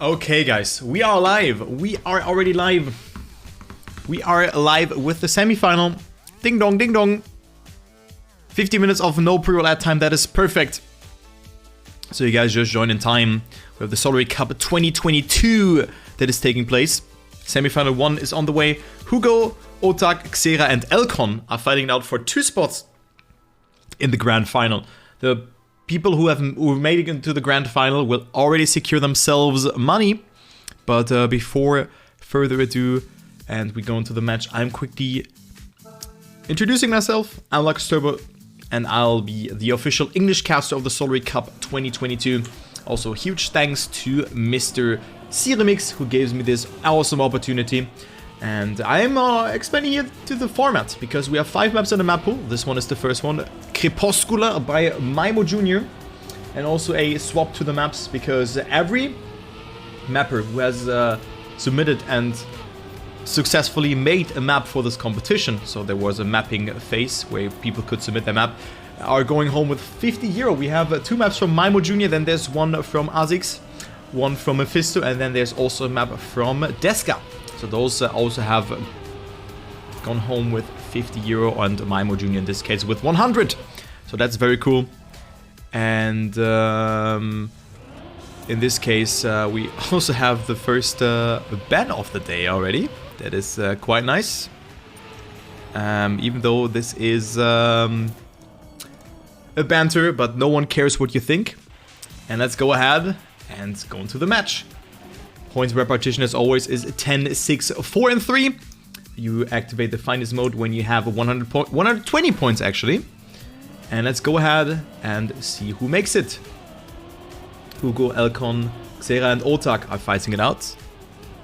Okay guys, we are live. We are already live. We are live with the semi-final. Ding dong, ding dong. 50 minutes of no pre-roll ad time, that is perfect. So you guys just joined in time. We have the Solary Cup 2022 that is taking place. Semi-final 1 is on the way. Hugo, Otaaaq, Xerar and eLconn are fighting it out for 2 spots in the grand final. The people who made it into the grand final will already secure themselves money. But before further ado, and we go into the match, I'm quickly introducing myself. I'm LuxTurbo, and I'll be the official English caster of the Solary Cup 2022. Also, huge thanks to Mr. Cyremix, who gave me this awesome opportunity. And I'm expanding it to the format, because we have 5 maps in the map pool. This one is the first one, Crepuscular by Maimo Jr. And also a swap to the maps, because every mapper who has submitted and successfully made a map for this competition, so there was a mapping phase where people could submit their map, are going home with 50 euro. We have 2 maps from Maimo Jr., then there's one from Azix, one from Mephisto, and then there's also a map from Deska. So those also have gone home with 50 euro, and Maimo Jr. in this case with 100. So that's very cool. And in this case, we also have the first ban of the day already. That is quite nice. Even though this is a banter, but no one cares what you think. And let's go ahead and go into the match. Points repartition as always is 10, 6, 4 and 3. You activate the finest mode when you have 120 points actually. And let's go ahead and see who makes it. Hugo, eLconn, Xerar and Otaaaq are fighting it out.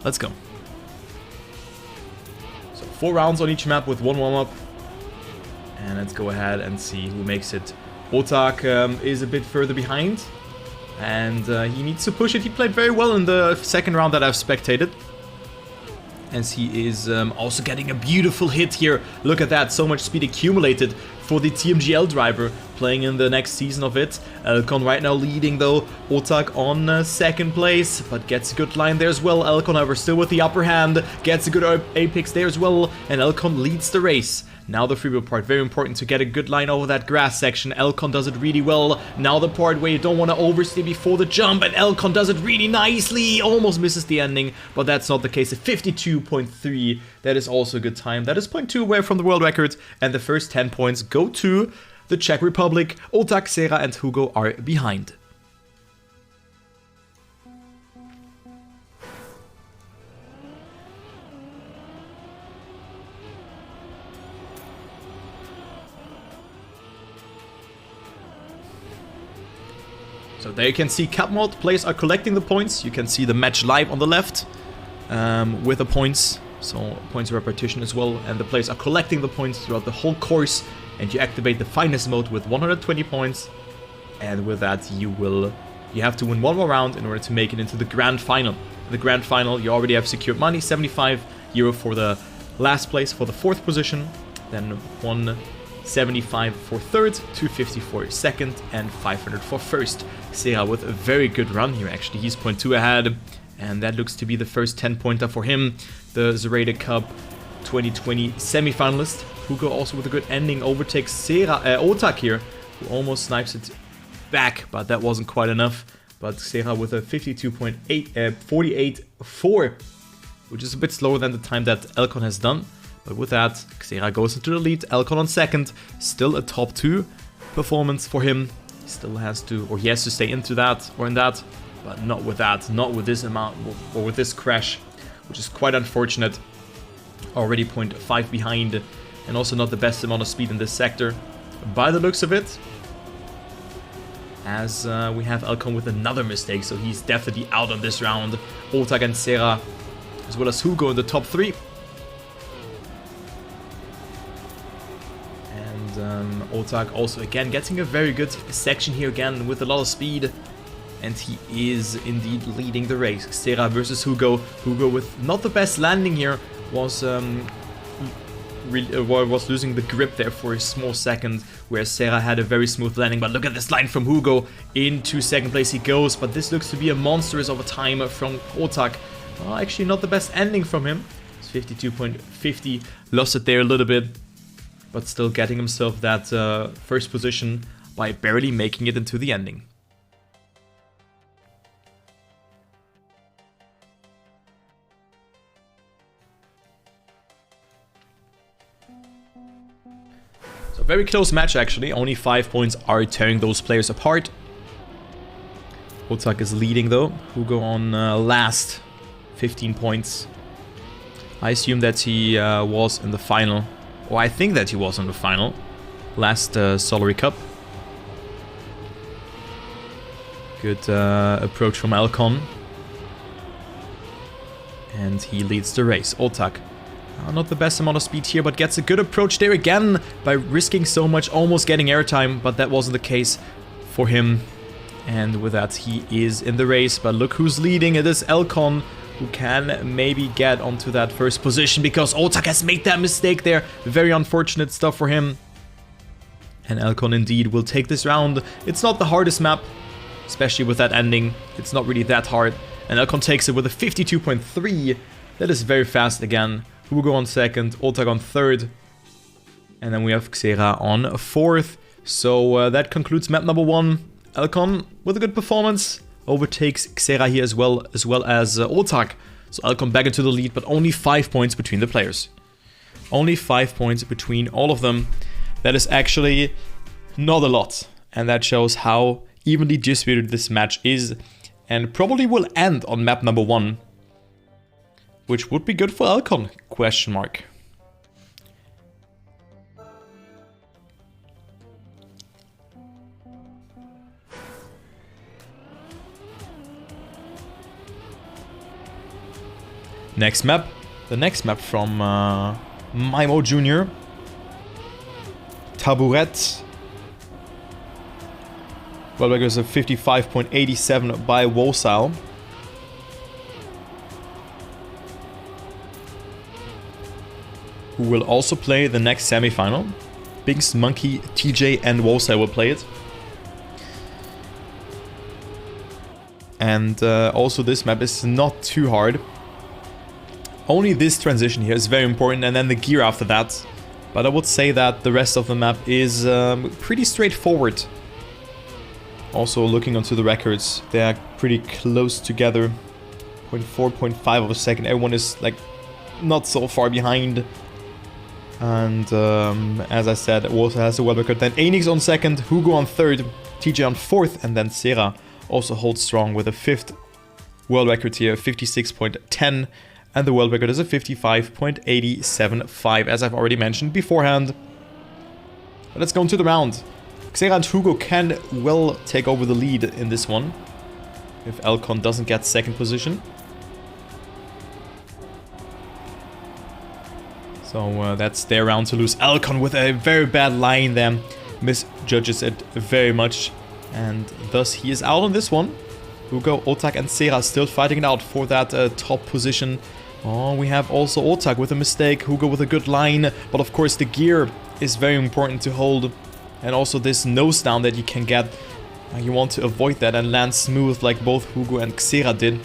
Let's go. So 4 rounds on each map with 1 warm-up. And let's go ahead and see who makes it. Otaaaq is a bit further behind. And he needs to push it. He played very well in the second round that I've spectated. As he is also getting a beautiful hit here. Look at that, so much speed accumulated for the TMGL driver playing in the next season of it. eLconn right now leading though. Otaaaq on second place, but gets a good line there as well. eLconn, however, still with the upper hand, gets a good apex there as well, and eLconn leads the race. Now the freewheel part, very important to get a good line over that grass section. eLconn does it really well. Now the part where you don't want to overstay before the jump, and eLconn does it really nicely. Almost misses the ending, but that's not the case. At 52.3, that is also a good time. That is 0.2 away from the world record, and the first 10 points go to the Czech Republic. Otaaaq, Xerar and Hugo are behind. So there you can see Cup mode, players are collecting the points. You can see the match live on the left with the points. So points repetition as well, and the players are collecting the points throughout the whole course. And you activate the finest mode with 120 points. And with that you have to win 1 more round in order to make it into the grand final. The grand final you already have secured money, 75 euro for the last place for the 4th position. Then 175 for 3rd, 250 for 2nd, and 500 for 1st. Xerar with a very good run here actually. He's 0.2 ahead, and that looks to be the first 10-pointer for him. The Solary Cup 2020 semi-finalist. Hugo also with a good ending overtakes Otaaaq here, who almost snipes it back, but that wasn't quite enough. But Xerar with a 48.4, which is a bit slower than the time that eLconn has done. But with that, Xerar goes into the lead. eLconn on 2nd, still a top 2 performance for him. He still has to, or he has to stay into that or in that, but not with that, not with this amount or with this crash, which is quite unfortunate. Already 0.5 behind, and also not the best amount of speed in this sector by the looks of it. As we have eLconn with another mistake, so he's definitely out on this round. Otaaaq and Xerar, as well as Hugo in the top 3. Otaaaq also again getting a very good section here again with a lot of speed, and he is indeed leading the race. Xerar versus Hugo. Hugo with not the best landing here was was losing the grip there for a small second, where Xerar had a very smooth landing. But look at this line from Hugo. Into second place he goes, but this looks to be a monstrous of a time from Otaaaq. Well, actually not the best ending from him. It's 52.50, lost it there a little bit, but still getting himself that first position by barely making it into the ending. So very close match actually, only 5 points are tearing those players apart. Otaaaq is leading though, Hugo on last, 15 points. I assume that he was in the final, or I think that he was in the final, last Solary Cup. Good approach from eLconn. And he leads the race. Otaaaq, not the best amount of speed here, but gets a good approach there again by risking so much, almost getting airtime, but that wasn't the case for him. And with that, he is in the race. But look who's leading. It is eLconn, who can maybe get onto that first position because Otaaaq has made that mistake there. Very unfortunate stuff for him. And eLconn indeed will take this round. It's not the hardest map, especially with that ending. It's not really that hard. And eLconn takes it with a 52.3. That is very fast again. Hugo on second, Otaaaq on third. And then we have Xerar on fourth. So that concludes map number 1. eLconn with a good performance overtakes Xerar here as well as Otaaaq. So eLconn back into the lead, but only 5 points between the players. Only 5 points between all of them. That is actually not a lot. And that shows how evenly distributed this match is. And probably will end on map number 1. Which would be good for eLconn, question mark. Next map. The next map from Mimo Jr. Tabouret. Well, there goes a 55.87 by Wosal. Who will also play the next semifinal. Binks, Monkey, TJ and Wosal will play it. And also this map is not too hard. Only this transition here is very important, and then the gear after that. But I would say that the rest of the map is pretty straightforward. Also looking onto the records, they are pretty close together. 0.4, 0.5 of a second. Everyone is like not so far behind. And as I said, Wosal has the world record. Then Enix on second, Hugo on third, TJ on fourth, and then Xerar also holds strong with a 5th world record here, 56.10. And the world record is a 55.875, as I've already mentioned beforehand. But let's go into the round. Xerar and Hugo can well take over the lead in this one, if eLconn doesn't get second position. So that's their round to lose. eLconn with a very bad line there, misjudges it very much. And thus he is out on this one. Hugo, Otaaaq and Xerar still fighting it out for that top position. Oh, we have also Otaaaq with a mistake, Hugo with a good line, but of course the gear is very important to hold. And also this nose down that you can get, you want to avoid that and land smooth like both Hugo and Xerar did.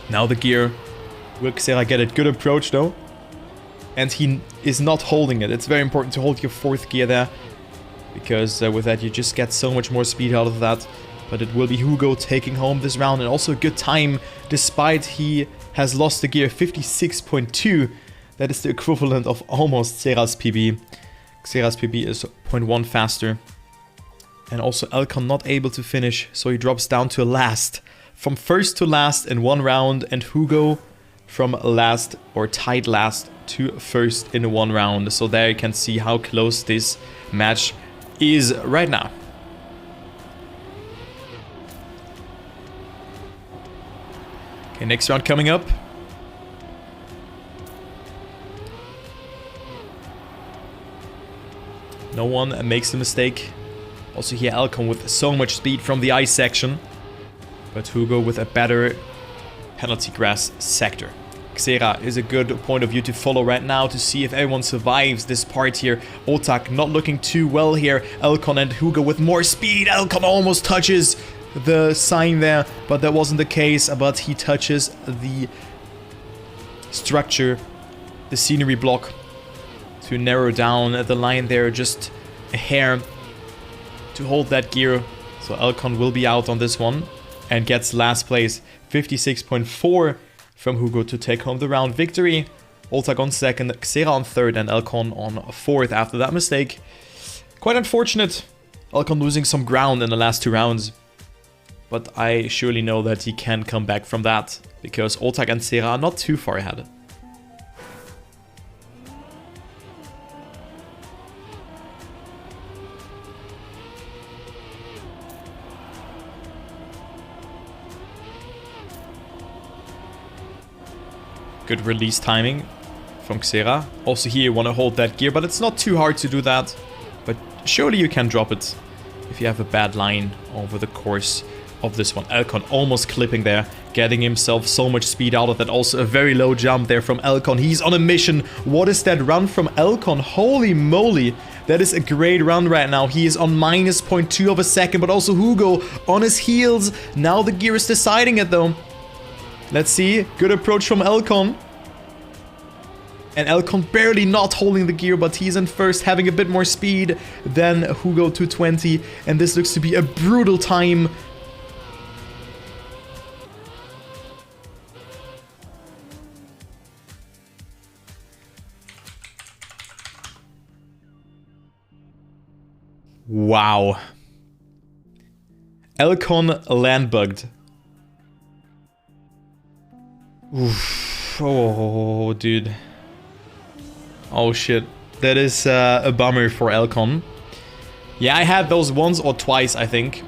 Now the gear, will Xerar get it? Good approach though. And he is not holding it. It's very important to hold your 4th gear there, because with that you just get so much more speed out of that. But it will be Hugo taking home this round, and also a good time despite he has lost the gear. 56.2. That is the equivalent of almost Xerar's PB. Xerar's PB is 0.1 faster. And also eLconn not able to finish, so he drops down to last. From first to last in one round, and Hugo from last or tied last to first in one round. So there you can see how close this match is right now. Okay, next round coming up. No one makes a mistake. Also here eLconn with so much speed from the ice section. But Hugo with a better penalty grass sector. Xerar is a good point of view to follow right now to see if everyone survives this part here. Otaaaq not looking too well here. eLconn and Hugo with more speed. eLconn almost touches the sign there, but that wasn't the case. But he touches the structure, the scenery block, to narrow down the line there just a hair to hold that gear. So eLconn will be out on this one and gets last place. 56.4 from Hugo to take home the round victory. Otaaaq on second, Xerar on third, and eLconn on fourth after that mistake. Quite unfortunate. eLconn losing some ground in the last 2 rounds. But I surely know that he can come back from that, because Otaaaq and Xerar are not too far ahead. Good release timing from Xerar. Also here you want to hold that gear, but it's not too hard to do that. But surely you can drop it if you have a bad line over the course of this one. eLconn almost clipping there, getting himself so much speed out of that. Also a very low jump there from eLconn. He's on a mission. What is that run from eLconn? Holy moly. That is a great run right now. He is on minus 0.2 of a second, but also Hugo on his heels. Now the gear is deciding it though. Let's see. Good approach from eLconn. And eLconn barely not holding the gear, but he's in first, having a bit more speed than hugo220. And this looks to be a brutal time. Wow. eLconn land bugged. Oof. Oh, dude. Oh, shit. That is a bummer for eLconn. Yeah, I had those once or twice, I think,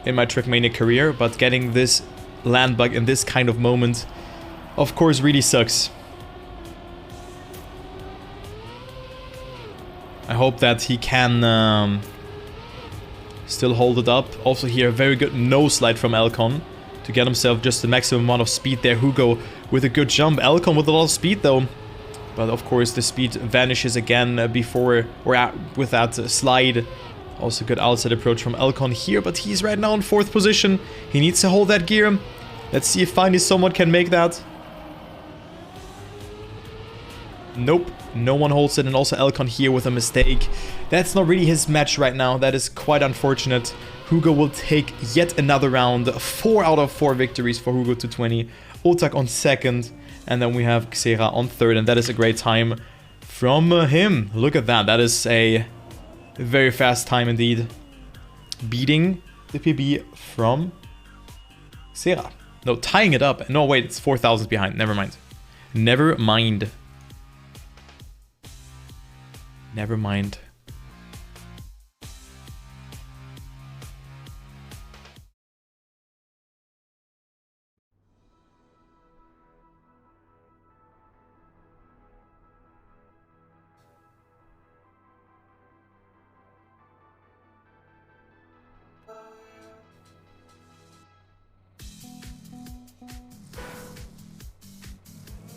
in my Trackmania career. But getting this land bug in this kind of moment, of course, really sucks. I hope that he can still hold it up. Also here, a very good nose slide from eLconn to get himself just the maximum amount of speed there. Hugo with a good jump. eLconn with a lot of speed though. But of course the speed vanishes again before or with that slide. Also good outside approach from eLconn here, but he's right now in 4th position. He needs to hold that gear. Let's see if finally someone can make that. Nope, no one holds it, and also eLconn here with a mistake. That's not really his match right now. That is quite unfortunate. Hugo will take yet another round. 4 out of 4 victories for hugo220. Otaaaq on second, and then we have Xerar on third, and that is a great time from him. Look at that. That is a very fast time indeed. Beating the PB from Xerar. No, tying it up. No, wait, it's 4,000 behind. Never mind. Never mind. Never mind.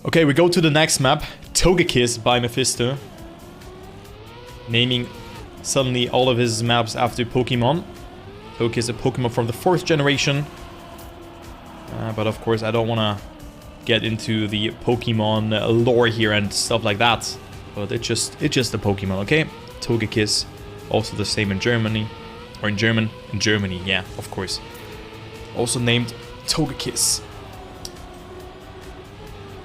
Okay, we go to the next map. Togekiss by Mephisto. Naming suddenly all of his maps after Pokemon. Togekiss is a Pokemon from the 4th generation. But of course I don't want to get into the Pokemon lore here and stuff like that. But it's just a Pokemon, okay? Togekiss, also the same in Germany. Or in German. In Germany, yeah, of course. Also named Togekiss.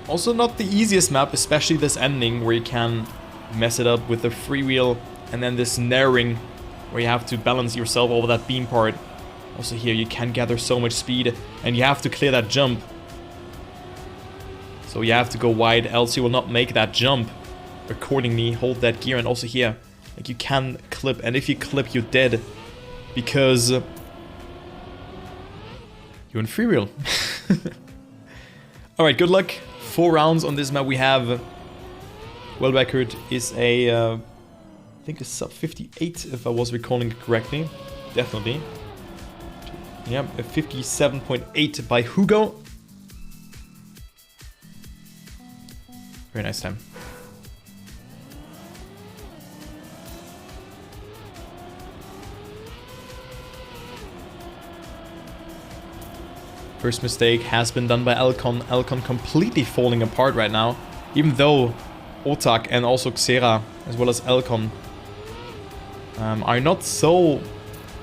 Also not the easiest map, especially this ending where you can mess it up with the freewheel and then this narrowing where you have to balance yourself over that beam part. Also here you can gather so much speed and you have to clear that jump. So you have to go wide, else you will not make that jump. Accordingly, hold that gear, and also here, like, you can clip, and if you clip you're dead because you're in freewheel. Alright, good luck. 4 rounds on this map. We have world record is a I think a sub 58 if I was recalling it correctly. Definitely. Yeah, a 57.8 by Hugo. Very nice time. First mistake has been done by eLconn. eLconn completely falling apart right now. Even though Otaaaq and also Xerar, as well as eLconn, are not so...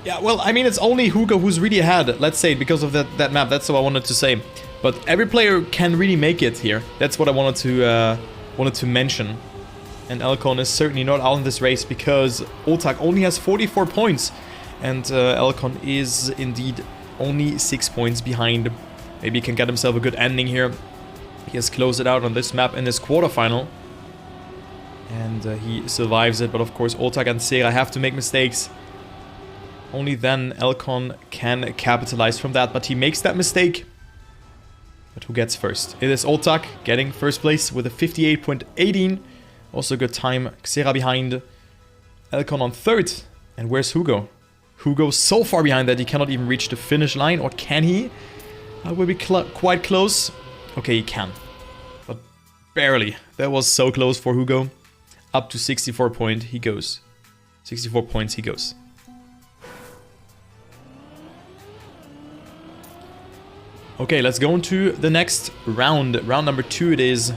Yeah, well, I mean, it's only Hugo who's really ahead, let's say, because of that map. That's what I wanted to say. But every player can really make it here. That's what I wanted to mention. And eLconn is certainly not out in this race because Otaaaq only has 44 points. And eLconn is indeed only 6 points behind. Maybe he can get himself a good ending here. He has closed it out on this map in this quarterfinal. And he survives it. But of course, Otaaaq and Xerar have to make mistakes. Only then eLconn can capitalize from that. But he makes that mistake. But who gets first? It is Otaaaq getting first place with a 58.18. Also good time. Xerar behind. eLconn on third. And where's Hugo? Hugo's so far behind that he cannot even reach the finish line. Or can he? Will be quite close. Okay, he can. But barely. That was so close for Hugo. Up to 64 points he goes. 64 points he goes. Okay, let's go into the next round. Round number 2 it is.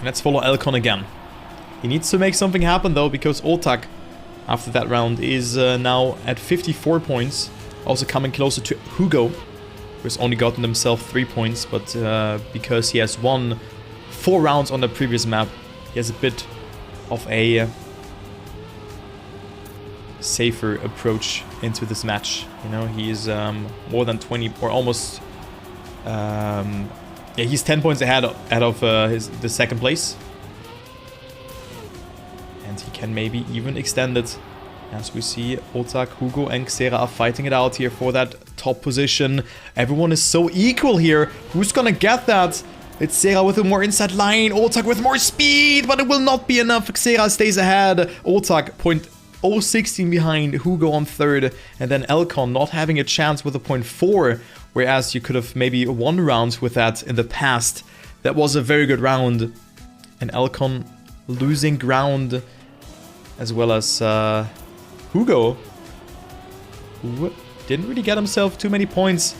Let's follow eLconn again. He needs to make something happen though, because Otaaaq, after that round, is now at 54 points. Also coming closer to Hugo, who has only gotten himself 3 points. But because he has won 4 rounds on the previous map, he has a bit of a safer approach into this match. You know, he's more than 20 or almost... yeah, he's 10 points ahead of the second place. And he can maybe even extend it. As we see, Otaaaq, Hugo and Xerar are fighting it out here for that top position. Everyone is so equal here. Who's gonna get that? It's Xerar with a more inside line. Otaaaq with more speed, but it will not be enough. Xerar stays ahead. Otaaaq 0.016 behind. Hugo on third. And then eLconn not having a chance with a 0.4. Whereas you could have maybe won rounds with that in the past. That was a very good round. And eLconn losing ground, as well as Hugo, who didn't really get himself too many points.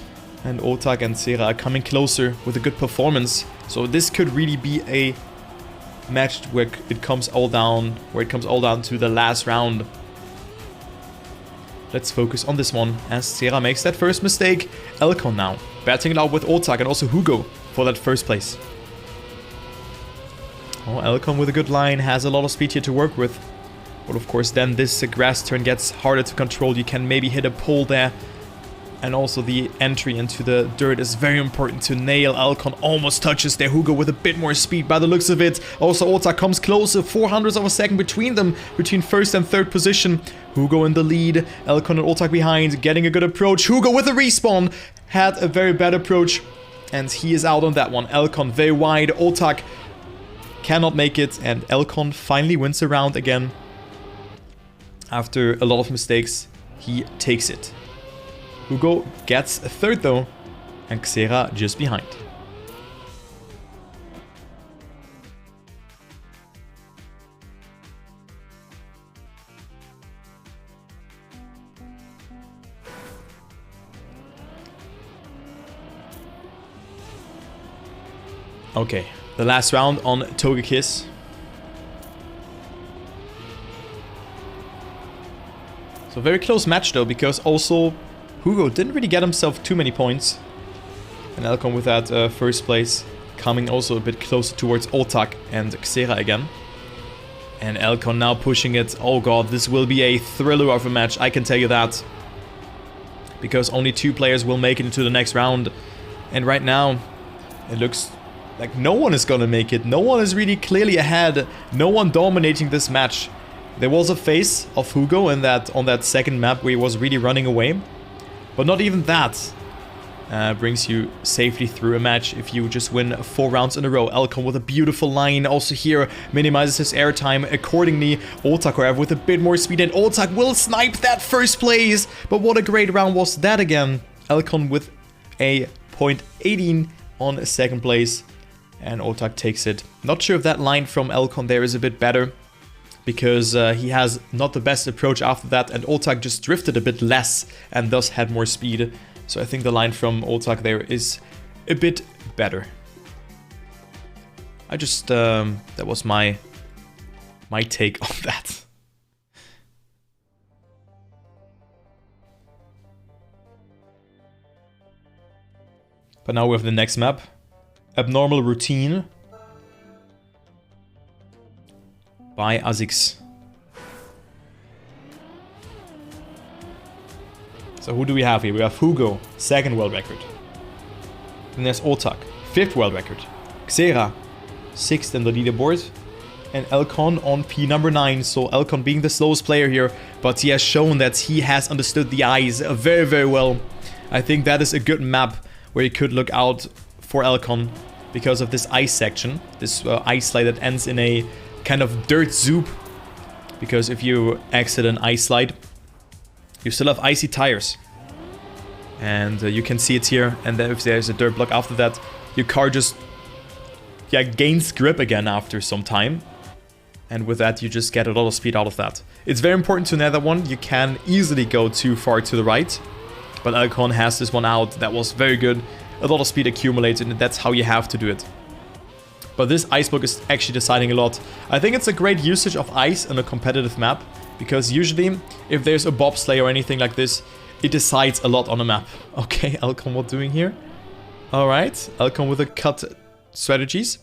And Otaaaq and Xerar are coming closer with a good performance. So this could really be a match where it comes all down to the last round. Let's focus on this one as Xerar makes that first mistake. eLconn now batting it out with Otaaaq and also Hugo for that first place. Oh, eLconn with a good line, has a lot of speed here to work with. But of course then this grass turn gets harder to control. You can maybe hit a pole there. And also the entry into the dirt is very important to nail. eLconn almost touches there. Hugo with a bit more speed by the looks of it. Also Otaaaq comes closer, 0.04 of a second between them, between first and third position. Hugo in the lead, eLconn and Otaaaq behind, getting a good approach. Hugo with a respawn, had a very bad approach. And he is out on that one. eLconn very wide, Otaaaq cannot make it. And eLconn finally wins the round again. After a lot of mistakes, he takes it. Hugo gets a third though, and Xerar just behind. Okay, the last round on Togekiss. So very close match though, because also Hugo didn't really get himself too many points. And eLconn with that first place, coming also a bit closer towards Otaaaq and Xerar again. And eLconn now pushing it. Oh god, this will be a thriller of a match, I can tell you that. Because only 2 players will make it into the next round. And right now, it looks like no one is gonna make it. No one is really clearly ahead. No one dominating this match. There was a phase of Hugo on that second map where he was really running away. But not even that brings you safely through a match if you just win 4 rounds in a row. eLconn with a beautiful line. Also here minimizes his airtime accordingly. Otaaaq, however, with a bit more speed. And Otaaaq will snipe that first place. But what a great round was that again. eLconn with a 0.18 on second place. And Otaaaq takes it. Not sure if that line from eLconn there is a bit better, because he has not the best approach after that, and Otaaaq just drifted a bit less and thus had more speed. So I think the line from Otaaaq there is a bit better. I just, that was my take on that. But now we have the next map. Abnormal Routine by Azix. So who do we have here? We have Hugo, 2nd world record. Then there's Otaaaq, 5th world record. Xerar, 6th in the leaderboard. And eLconn on P number 9. So eLconn being the slowest player here, but he has shown that he has understood the ice very, very well. I think that is a good map where you could look out for eLconn because of this ice section. This ice slide that ends in a kind of dirt zoop. Because if you exit an ice slide, you still have icy tires. And you can see it here. And then if there's a dirt block after that, your car just gains grip again after some time. And with that, you just get a lot of speed out of that. It's very important to know that one. You can easily go too far to the right. But eLconn has this one out. That was very good. A lot of speed accumulated, and that's how you have to do it. But this ice block is actually deciding a lot. I think it's a great usage of ice on a competitive map, because usually if there's a bobsleigh or anything like this, it decides a lot on a map. Okay, eLconn, what doing here? Alright, eLconn with the cut strategies.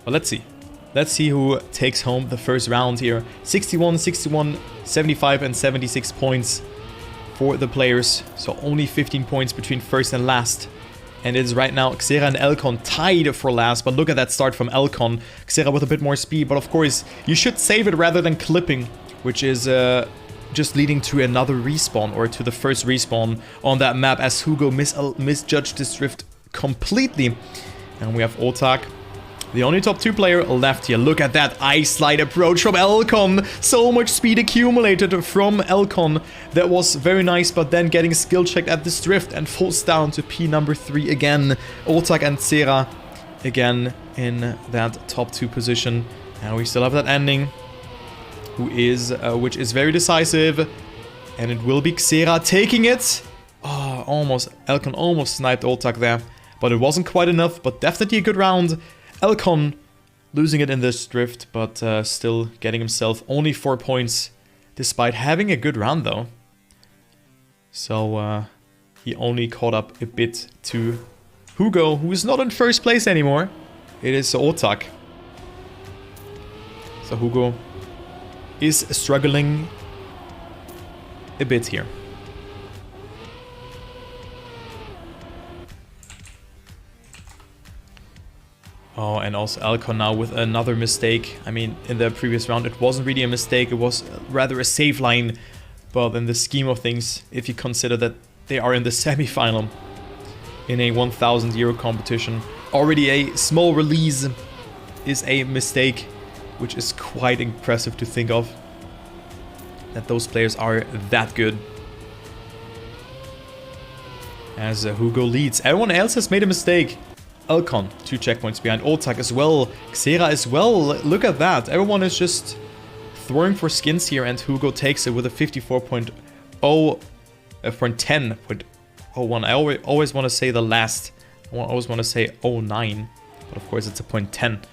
Well, let's see. Let's see who takes home the first round here. 61, 61, 75 and 76 points for the players. So only 15 points between first and last. And it is right now Xerar and eLconn tied for last. But look at that start from eLconn. Xerar with a bit more speed. But of course, you should save it rather than clipping, which is just leading to another respawn, or to the first respawn on that map, as Hugo misjudged this drift completely. And we have Otaaaq, the only top 2 player left here. Look at that ice slide approach from eLconn. So much speed accumulated from eLconn. That was very nice, but then getting skill checked at this drift and falls down to P number 3 again. Otaaaq and Xerar again in that top 2 position. And we still have that ending, which is very decisive. And it will be Xerar taking it. Oh, almost. eLconn almost sniped Otaaaq there. But it wasn't quite enough, but definitely a good round. eLconn losing it in this drift, but still getting himself only 4 points, despite having a good round though. So he only caught up a bit to Hugo, who is not in first place anymore. It is Otaaaq. So Hugo is struggling a bit here. Oh, and also eLconn now with another mistake. I mean, in the previous round, it wasn't really a mistake. It was rather a save line. But in the scheme of things, if you consider that they are in the semi-final in a 1,000 euro competition, already a small release is a mistake, which is quite impressive to think of. That those players are that good. As Hugo leads. Everyone else has made a mistake. eLconn, 2 checkpoints behind. Otaaaq as well. Xerar as well. Look at that. Everyone is just throwing for skins here, and Hugo takes it with a 54.0 from 10.01. I always want to say the last. I always want to say 09, but of course it's a .10.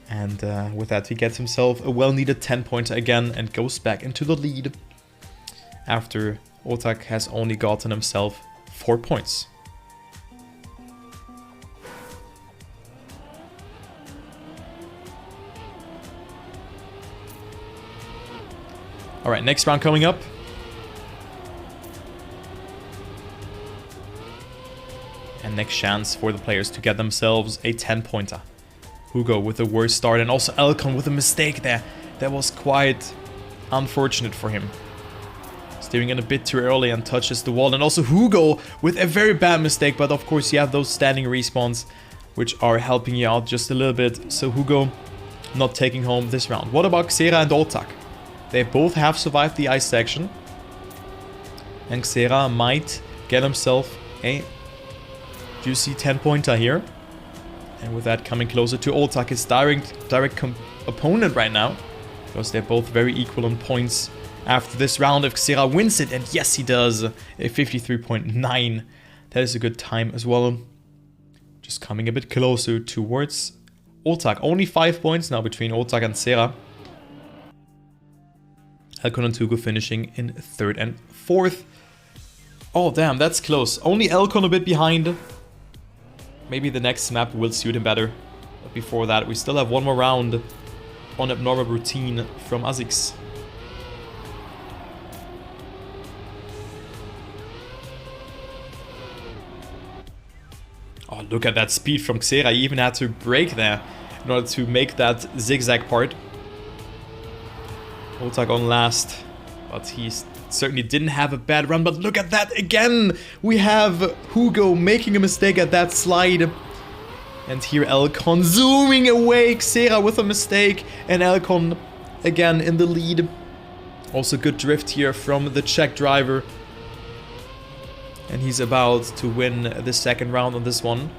And with that, he gets himself a well-needed 10-pointer again and goes back into the lead after Otaaaq has only gotten himself 4 points. Alright, next round coming up. And next chance for the players to get themselves a 10-pointer. Hugo with the worst start, and also eLconn with a mistake there. That was quite unfortunate for him. Steering in a bit too early and touches the wall. And also Hugo with a very bad mistake, but of course you have those standing respawns, which are helping you out just a little bit. So Hugo not taking home this round. What about Xerar and Otaaaq? They both have survived the ice section. And Xerar might get himself a juicy 10-pointer here. And with that coming closer to Otaaaq, his direct opponent right now. Because they're both very equal on points after this round if Xerar wins it. And yes, he does. A 53.9. That is a good time as well. Just coming a bit closer towards Otaaaq. Only 5 points now between Otaaaq and Xerar. eLconn and hugo finishing in 3rd and 4th. Oh, damn, that's close. Only eLconn a bit behind. Maybe the next map will suit him better. But before that, we still have one more round on Abnormal Routine from Azix. Oh, look at that speed from Xerar. He even had to brake there in order to make that zigzag part. Otaaaq on last, but he certainly didn't have a bad run. But look at that again! We have Hugo making a mistake at that slide. And here eLconn zooming away Xerar with a mistake. And eLconn again in the lead. Also good drift here from the Czech driver. And he's about to win the 2nd round on this one.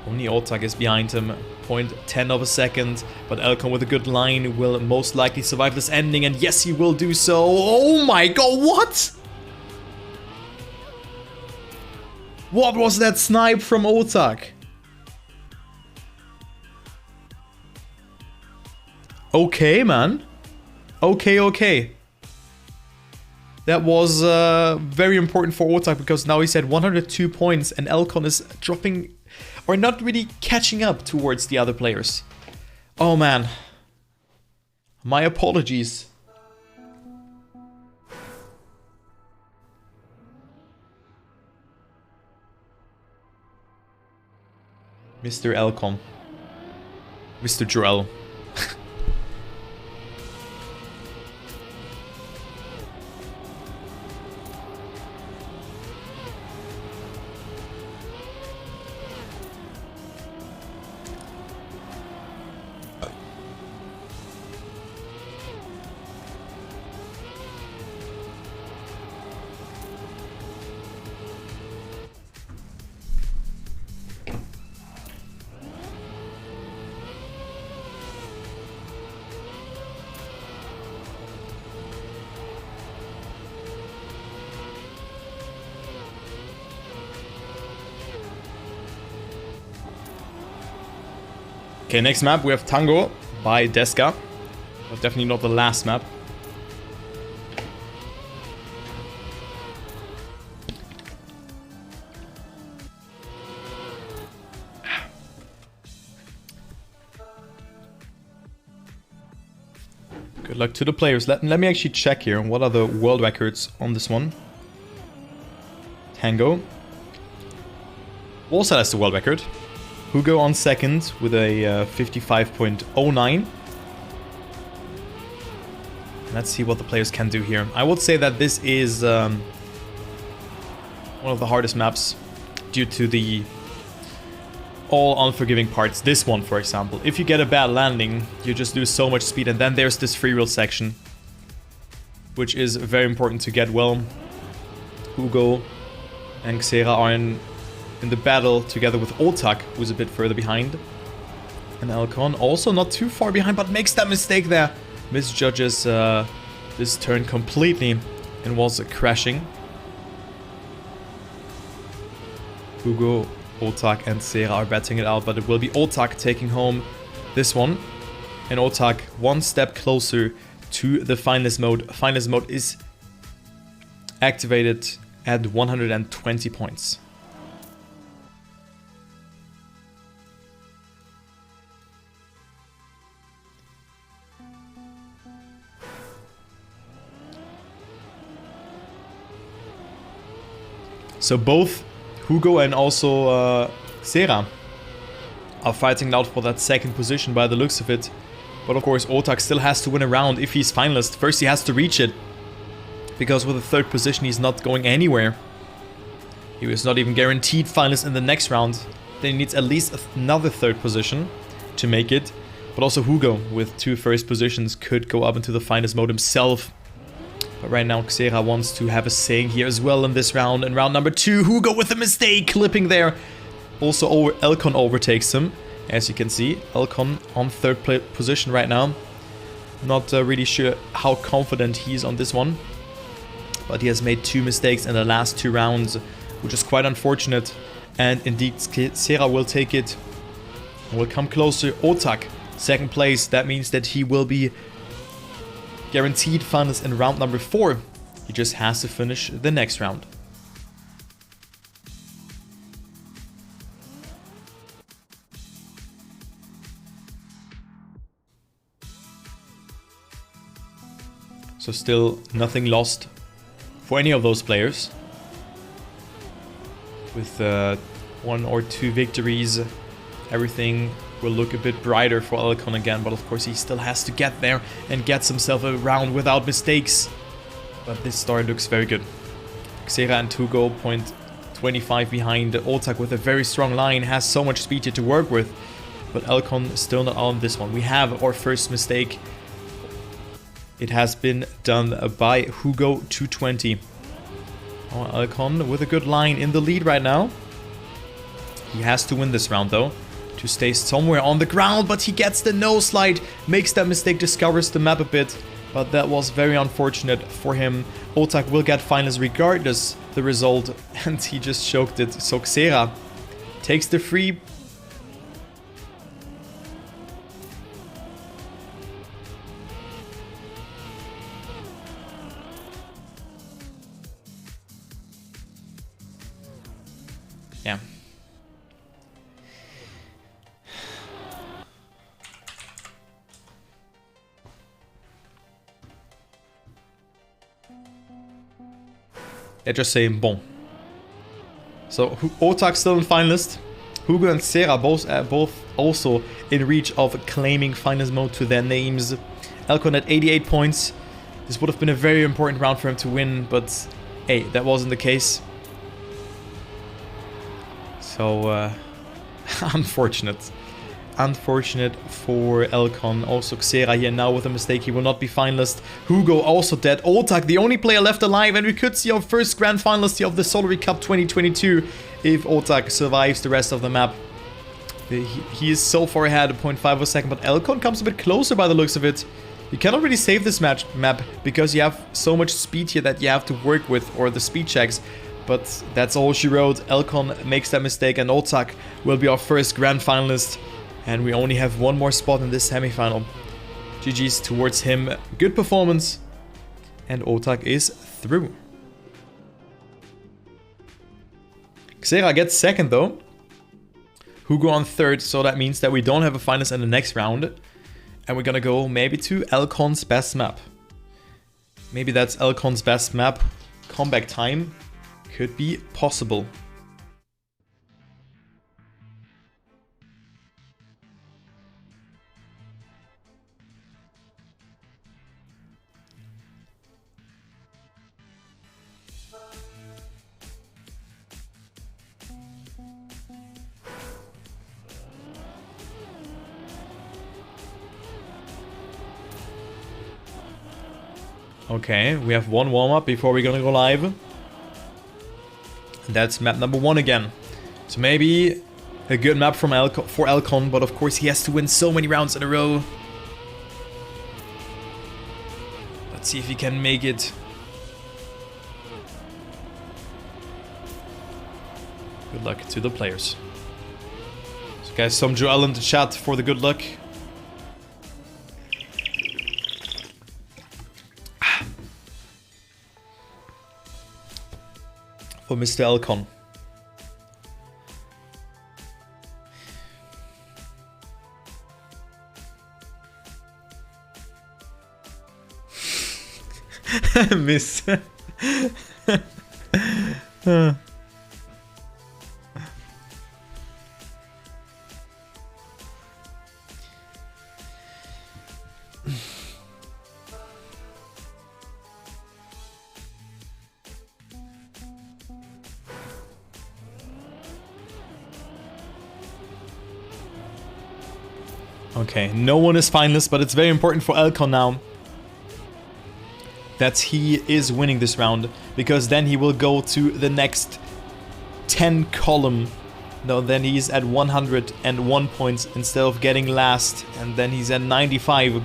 Only Otaaaq is behind him. 0.10 of a second. But eLconn with a good line will most likely survive this ending. And yes, he will do so. Oh my god, what? What was that snipe from Otaaaq? Okay, man. Okay. That was very important for Otaaaq because now he's at 102 points and eLconn is dropping or not really catching up towards the other players. Oh man. My apologies. Mr. eLconn. Mr. Jorel. Okay, next map we have Tango by Deska. But definitely not the last map. Good luck to the players. Let me actually check here. What are the world records on this one? Tango. Also has the world record. Hugo on 2nd with a 55.09. Let's see what the players can do here. I would say that this is one of the hardest maps due to the all unforgiving parts. This one, for example. If you get a bad landing, you just lose so much speed. And then there's this free wheel section, which is very important to get well. Hugo and Xerar are in the battle together with Otaaaq, who's a bit further behind. And eLconn also not too far behind, but makes that mistake there. Misjudges this turn completely and was crashing. Hugo, Otaaaq and Xerar are batting it out, but it will be Otaaaq taking home this one. And Otaaaq one step closer to the finalist mode. Finalist mode is activated at 120 points. So both Hugo and also Xerar are fighting out for that 2nd position by the looks of it. But of course Otaaaq still has to win a round if he's finalist. First he has to reach it. Because with the 3rd position he's not going anywhere. He was not even guaranteed finalist in the next round. Then he needs at least another 3rd position to make it. But also Hugo with 2 first positions could go up into the finalist mode himself. But right now, Xerar wants to have a saying here as well in this round. In round number 2, Hugo with a mistake, clipping there. Also, eLconn overtakes him. As you can see, eLconn on 3rd position right now. Not really sure how confident he is on this one. But he has made 2 mistakes in the last 2 rounds, which is quite unfortunate. And indeed, Xerar will take it. Will come closer. Otaaaq, 2nd place. That means that he will be guaranteed finals in round number 4. He just has to finish the next round. So still nothing lost for any of those players. With 1 or 2 victories, everything will look a bit brighter for eLconn again, but of course he still has to get there and gets himself a round without mistakes. But this start looks very good. Xerar and Hugo 0.25 behind. Otaaaq with a very strong line, has so much speed here to work with, but eLconn still not on this one. We have our first mistake. It has been done by hugo220. Oh, eLconn with a good line in the lead right now. He has to win this round though, to stay somewhere on the ground, but he gets the no slide, makes that mistake, discovers the map a bit, but that was very unfortunate for him. Otaaaq will get finals regardless the result, and he just choked it. So Xerar takes the free. Yeah. They're just saying bon. So Otaaaq still in finalist. Hugo and Xerar both also in reach of claiming finals mode to their names. eLconn at 88 points. This would have been a very important round for him to win, but hey, that wasn't the case. So unfortunate. Unfortunate for eLconn. Also Xerar here now with a mistake. He will not be finalist. Hugo also dead. Otaaaq, the only player left alive. And we could see our first grand finalist here of the Solary Cup 2022 if Otaaaq survives the rest of the map. He is so far ahead, 0.5 of a second. But eLconn comes a bit closer by the looks of it. You cannot really save this map because you have so much speed here that you have to work with, or the speed checks. But that's all she wrote. eLconn makes that mistake and Otaaaq will be our first grand finalist. And we only have 1 more spot in this semifinal. GG's towards him. Good performance. And Otaaaq is through. Xerar gets 2nd though. Hugo on 3rd. So that means that we don't have a finalist in the next round. And we're gonna go maybe to eLconn's best map. Maybe that's eLconn's best map. Comeback time could be possible. Okay, we have 1 warm-up before we're gonna go live. And that's map number 1 again. So maybe a good map for eLconn, but of course he has to win so many rounds in a row. Let's see if he can make it. Good luck to the players. So guys, some Joel in the chat for the good luck. For Mr. eLconn. Miss. Okay, no one is finalist, but it's very important for eLconn now that he is winning this round, because then he will go to the next 10 column. No, then he's at 101 points instead of getting last, and then he's at 95.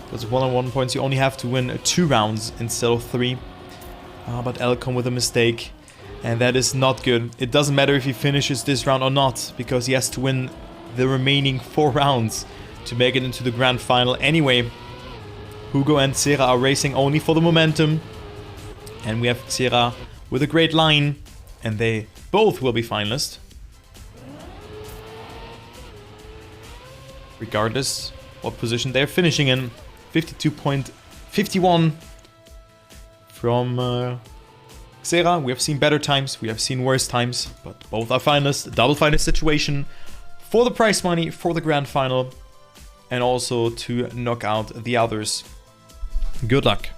Because 101 points, you only have to win 2 rounds instead of 3. But eLconn with a mistake, and that is not good. It doesn't matter if he finishes this round or not, because he has to win the remaining 4 rounds to make it into the grand final anyway. Hugo and Xerar are racing only for the momentum, and we have Xerar with a great line, and they both will be finalists. Regardless what position they're finishing in. 52.51 from Xerar. We have seen better times, we have seen worse times, but both are finalists. Double finalist situation for the prize money, for the grand final, and also to knock out the others. Good luck.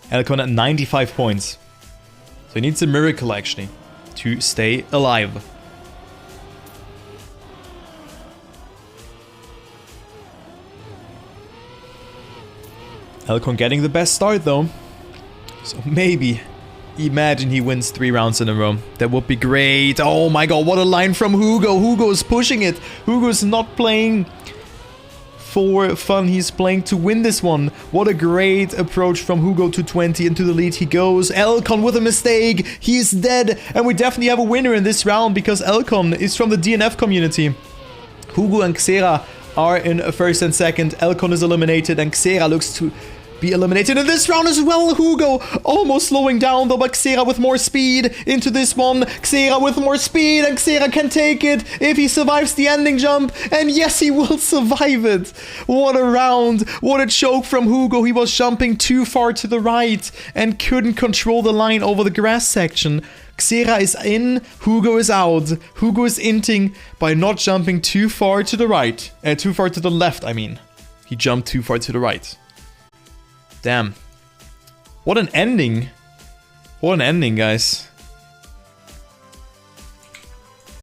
eLconn at 95 points. So he needs a miracle actually to stay alive. eLconn getting the best start though. So maybe, imagine he wins 3 rounds in a row. That would be great. Oh my god, what a line from Hugo. Hugo is pushing it. Hugo is not playing for fun. He's playing to win this one. What a great approach from hugo220. Into the lead he goes. eLconn with a mistake. He is dead. And we definitely have a winner in this round because eLconn is from the DNF community. Hugo and Xerar are in first and second. eLconn is eliminated and Xerar looks to be eliminated in this round as well. Hugo almost slowing down though, but Xerar with more speed into this one. Xerar with more speed, and Xerar can take it if he survives the ending jump. And yes, he will survive it. What a round. What a choke from Hugo. He was jumping too far to the right and couldn't control the line over the grass section. Xerar is in, Hugo is out. Hugo is inting by not jumping too far to the right. Too far to the left, I mean. He jumped too far to the right. Damn. What an ending. What an ending, guys.